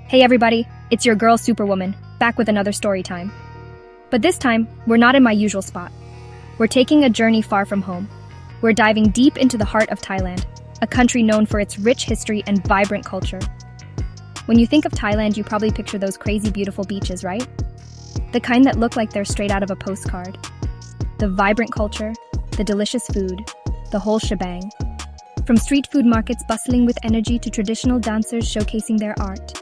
Hey everybody, it's your girl Superwoman, back with another story time. But this time, we're not in my usual spot. We're taking a journey far from home. We're diving deep into the heart of Thailand, a country known for its rich history and vibrant culture. When you think of Thailand, you probably picture those crazy beautiful beaches, right? The kind that look like they're straight out of a postcard. The vibrant culture, the delicious food, the whole shebang. From street food markets bustling with energy to traditional dancers showcasing their art.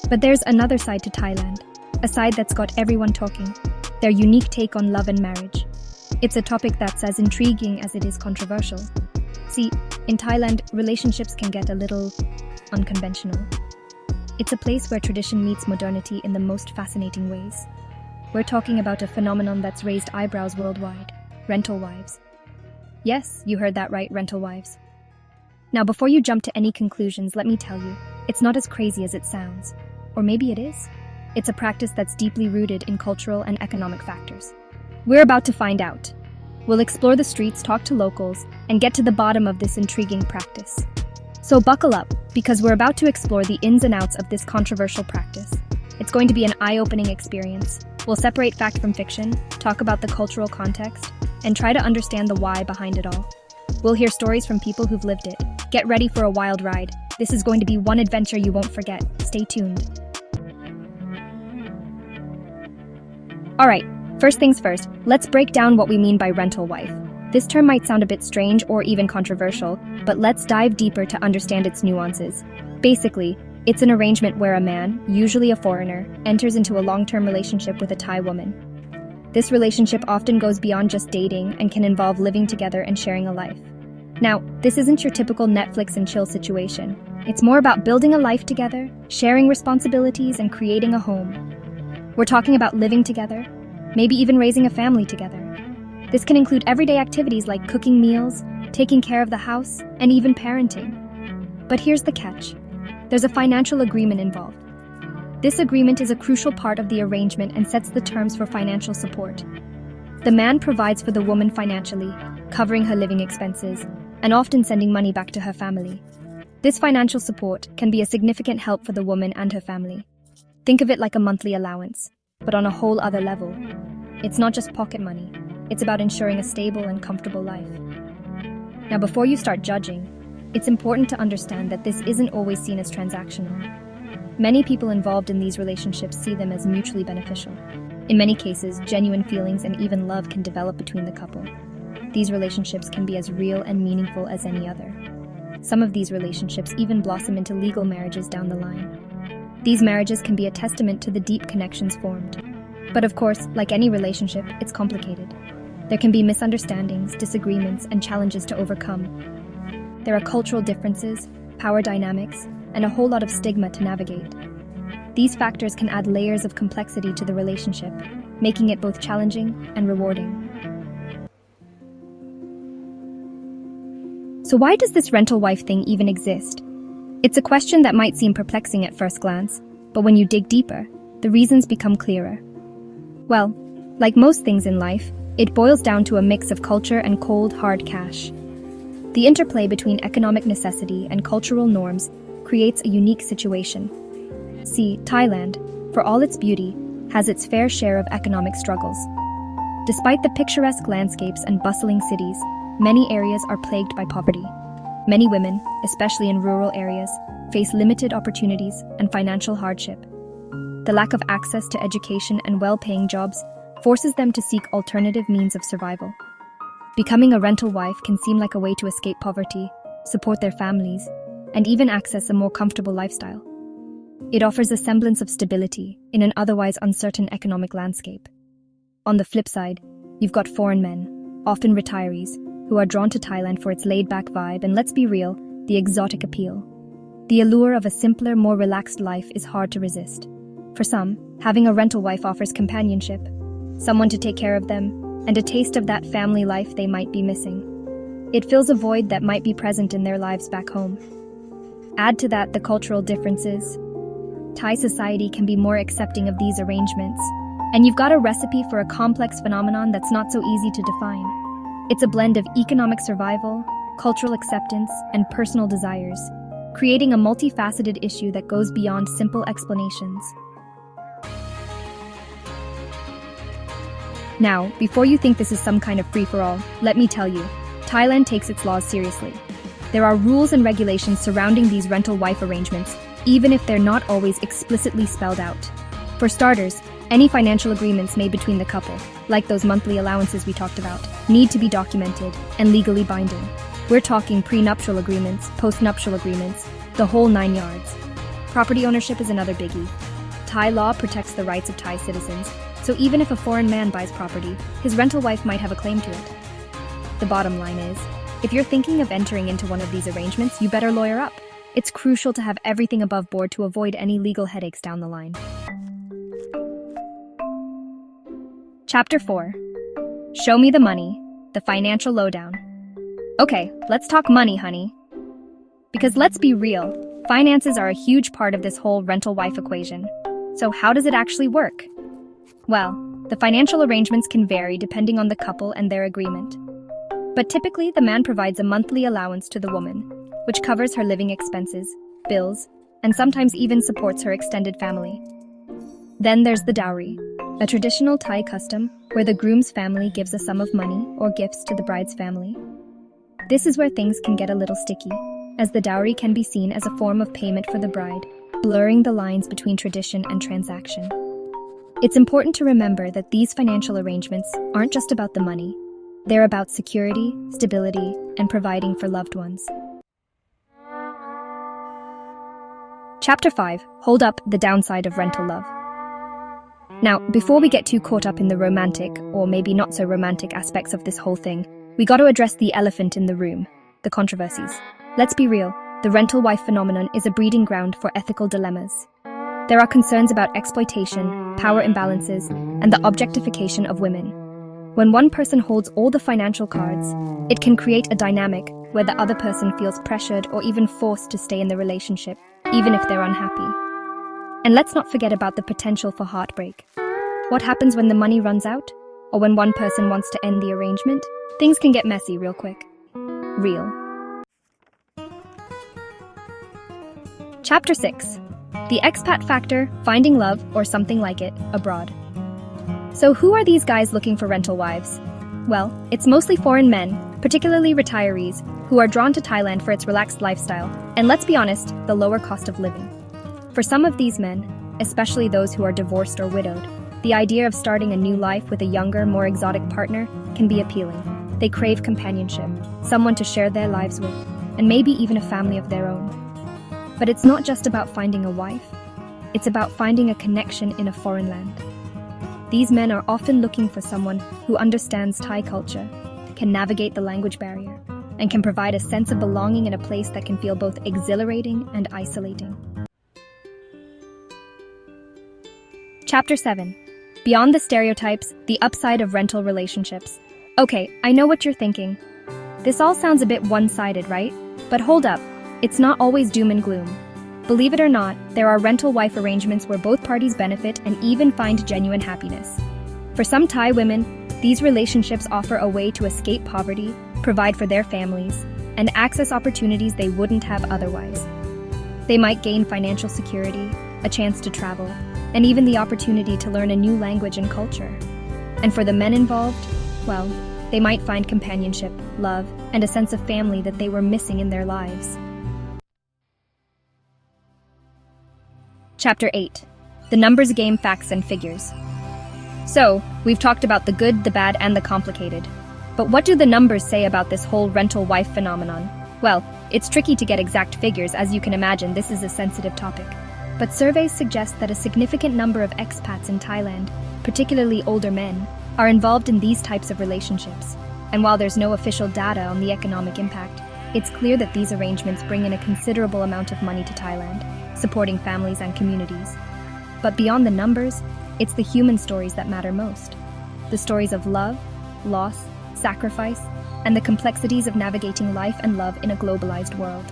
But there's another side to Thailand, a side that's got everyone talking, their unique take on love and marriage. It's a topic that's as intriguing as it is controversial. See, in Thailand, relationships can get a little unconventional. It's a place where tradition meets modernity in the most fascinating ways. We're talking about a phenomenon that's raised eyebrows worldwide, rental wives. Yes, you heard that right, rental wives. Now, before you jump to any conclusions, let me tell you, it's not as crazy as it sounds. Or maybe it is. It's a practice that's deeply rooted in cultural and economic factors. We're about to find out. We'll explore the streets, talk to locals, and get to the bottom of this intriguing practice. So buckle up, because we're about to explore the ins and outs of this controversial practice. It's going to be an eye-opening experience. We'll separate fact from fiction, talk about the cultural context, and try to understand the why behind it all. We'll hear stories from people who've lived it. Get ready for a wild ride. This is going to be one adventure you won't forget. Stay tuned. Alright, first things first, let's break down what we mean by rental wife. This term might sound a bit strange or even controversial, but let's dive deeper to understand its nuances. Basically, it's an arrangement where a man, usually a foreigner, enters into a long-term relationship with a Thai woman. This relationship often goes beyond just dating and can involve living together and sharing a life. Now, this isn't your typical Netflix and chill situation. It's more about building a life together, sharing responsibilities, and creating a home. We're talking about living together, maybe even raising a family together. This can include everyday activities like cooking meals, taking care of the house, and even parenting. But here's the catch. There's a financial agreement involved. This agreement is a crucial part of the arrangement and sets the terms for financial support. The man provides for the woman financially, covering her living expenses, and often sending money back to her family. This financial support can be a significant help for the woman and her family. Think of it like a monthly allowance, but on a whole other level. It's not just pocket money, it's about ensuring a stable and comfortable life. Now, before you start judging, it's important to understand that this isn't always seen as transactional. Many people involved in these relationships see them as mutually beneficial. In many cases, genuine feelings and even love can develop between the couple. These relationships can be as real and meaningful as any other. Some of these relationships even blossom into legal marriages down the line. These marriages can be a testament to the deep connections formed. But of course, like any relationship, it's complicated. There can be misunderstandings, disagreements, and challenges to overcome. There are cultural differences, power dynamics, and a whole lot of stigma to navigate. These factors can add layers of complexity to the relationship, making it both challenging and rewarding. So why does this rental wife thing even exist? It's a question that might seem perplexing at first glance, but when you dig deeper, the reasons become clearer. Well, like most things in life, it boils down to a mix of culture and cold, hard cash. The interplay between economic necessity and cultural norms creates a unique situation. See, Thailand, for all its beauty, has its fair share of economic struggles. Despite the picturesque landscapes and bustling cities, many areas are plagued by poverty. Many women, especially in rural areas, face limited opportunities and financial hardship. The lack of access to education and well-paying jobs forces them to seek alternative means of survival. Becoming a rental wife can seem like a way to escape poverty, support their families, and even access a more comfortable lifestyle. It offers a semblance of stability in an otherwise uncertain economic landscape. On the flip side, you've got foreign men, often retirees, who are drawn to Thailand for its laid-back vibe and, let's be real, the exotic appeal. The allure of a simpler, more relaxed life is hard to resist. For some, having a rental wife offers companionship, someone to take care of them, and a taste of that family life they might be missing. It fills a void that might be present in their lives back home. Add to that the cultural differences. Thai society can be more accepting of these arrangements, and you've got a recipe for a complex phenomenon that's not so easy to define. It's a blend of economic survival, cultural acceptance, and personal desires. creating a multifaceted issue that goes beyond simple explanations. Now, before you think this is some kind of free-for-all, let me tell you, Thailand takes its laws seriously. There are rules and regulations surrounding these rental wife arrangements, even if they're not always explicitly spelled out. For starters, any financial agreements made between the couple, like those monthly allowances we talked about, need to be documented and legally binding. We're talking prenuptial agreements, postnuptial agreements, the whole 9 yards. Property ownership is another biggie. Thai law protects the rights of Thai citizens, so even if a foreign man buys property, his rental wife might have a claim to it. The bottom line is, if you're thinking of entering into one of these arrangements, you better lawyer up. It's crucial to have everything above board to avoid any legal headaches down the line. Chapter 4. Show me the money, the financial lowdown. Okay, let's talk money, honey. Because let's be real, finances are a huge part of this whole rental wife equation. So how does it actually work? Well, the financial arrangements can vary depending on the couple and their agreement. But typically, the man provides a monthly allowance to the woman, which covers her living expenses, bills, and sometimes even supports her extended family. Then there's the dowry, a traditional Thai custom where the groom's family gives a sum of money or gifts to the bride's family. This is where things can get a little sticky, as the dowry can be seen as a form of payment for the bride, blurring the lines between tradition and transaction. It's important to remember that these financial arrangements aren't just about the money. They're about security, stability, and providing for loved ones. Chapter 5. Hold up, the downside of rental love. Now, before we get too caught up in the romantic, or maybe not so romantic aspects of this whole thing, we got to address the elephant in the room, the controversies. Let's be real, the rental wife phenomenon is a breeding ground for ethical dilemmas. There are concerns about exploitation, power imbalances, and the objectification of women. When one person holds all the financial cards, it can create a dynamic where the other person feels pressured or even forced to stay in the relationship, even if they're unhappy. And let's not forget about the potential for heartbreak. What happens when the money runs out? Or when one person wants to end the arrangement? Things can get messy real quick. Real. Chapter 6. The expat factor, finding love, or something like it, abroad. So who are these guys looking for rental wives? Well, it's mostly foreign men, particularly retirees, who are drawn to Thailand for its relaxed lifestyle, and let's be honest, the lower cost of living. For some of these men, especially those who are divorced or widowed, the idea of starting a new life with a younger, more exotic partner can be appealing. They crave companionship, someone to share their lives with, and maybe even a family of their own. But it's not just about finding a wife, it's about finding a connection in a foreign land. These men are often looking for someone who understands Thai culture, can navigate the language barrier, and can provide a sense of belonging in a place that can feel both exhilarating and isolating. Chapter 7. Beyond the stereotypes, the upside of rental relationships. Okay, I know what you're thinking. This all sounds a bit one-sided, right? But hold up, it's not always doom and gloom. Believe it or not, there are rental wife arrangements where both parties benefit and even find genuine happiness. For some Thai women, these relationships offer a way to escape poverty, provide for their families, and access opportunities they wouldn't have otherwise. They might gain financial security, a chance to travel, and even the opportunity to learn a new language and culture. And for the men involved, well, they might find companionship, love, and a sense of family that they were missing in their lives. Chapter 8. The numbers game, facts and figures. So, we've talked about the good, the bad, and the complicated. But what do the numbers say about this whole rental wife phenomenon? Well, it's tricky to get exact figures. As you can imagine, this is a sensitive topic. But surveys suggest that a significant number of expats in Thailand, particularly older men, are involved in these types of relationships. And while there's no official data on the economic impact, it's clear that these arrangements bring in a considerable amount of money to Thailand, supporting families and communities. But beyond the numbers, it's the human stories that matter most. The stories of love, loss, sacrifice, and the complexities of navigating life and love in a globalized world.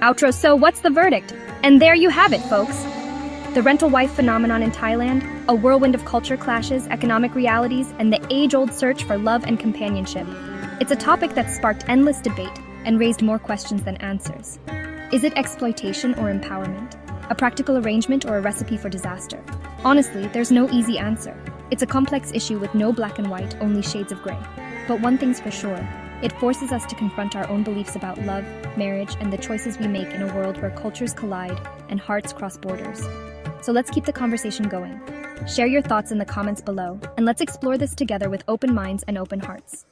Outro. So what's the verdict? And there you have it, folks. The rental wife phenomenon in Thailand, a whirlwind of culture clashes, economic realities, and the age-old search for love and companionship. It's a topic that's sparked endless debate, and raised more questions than answers. Is it exploitation or empowerment? A practical arrangement or a recipe for disaster? Honestly, there's no easy answer. It's a complex issue with no black and white, only shades of gray. But one thing's for sure, it forces us to confront our own beliefs about love, marriage, and the choices we make in a world where cultures collide and hearts cross borders. So let's keep the conversation going. Share your thoughts in the comments below, and let's explore this together with open minds and open hearts.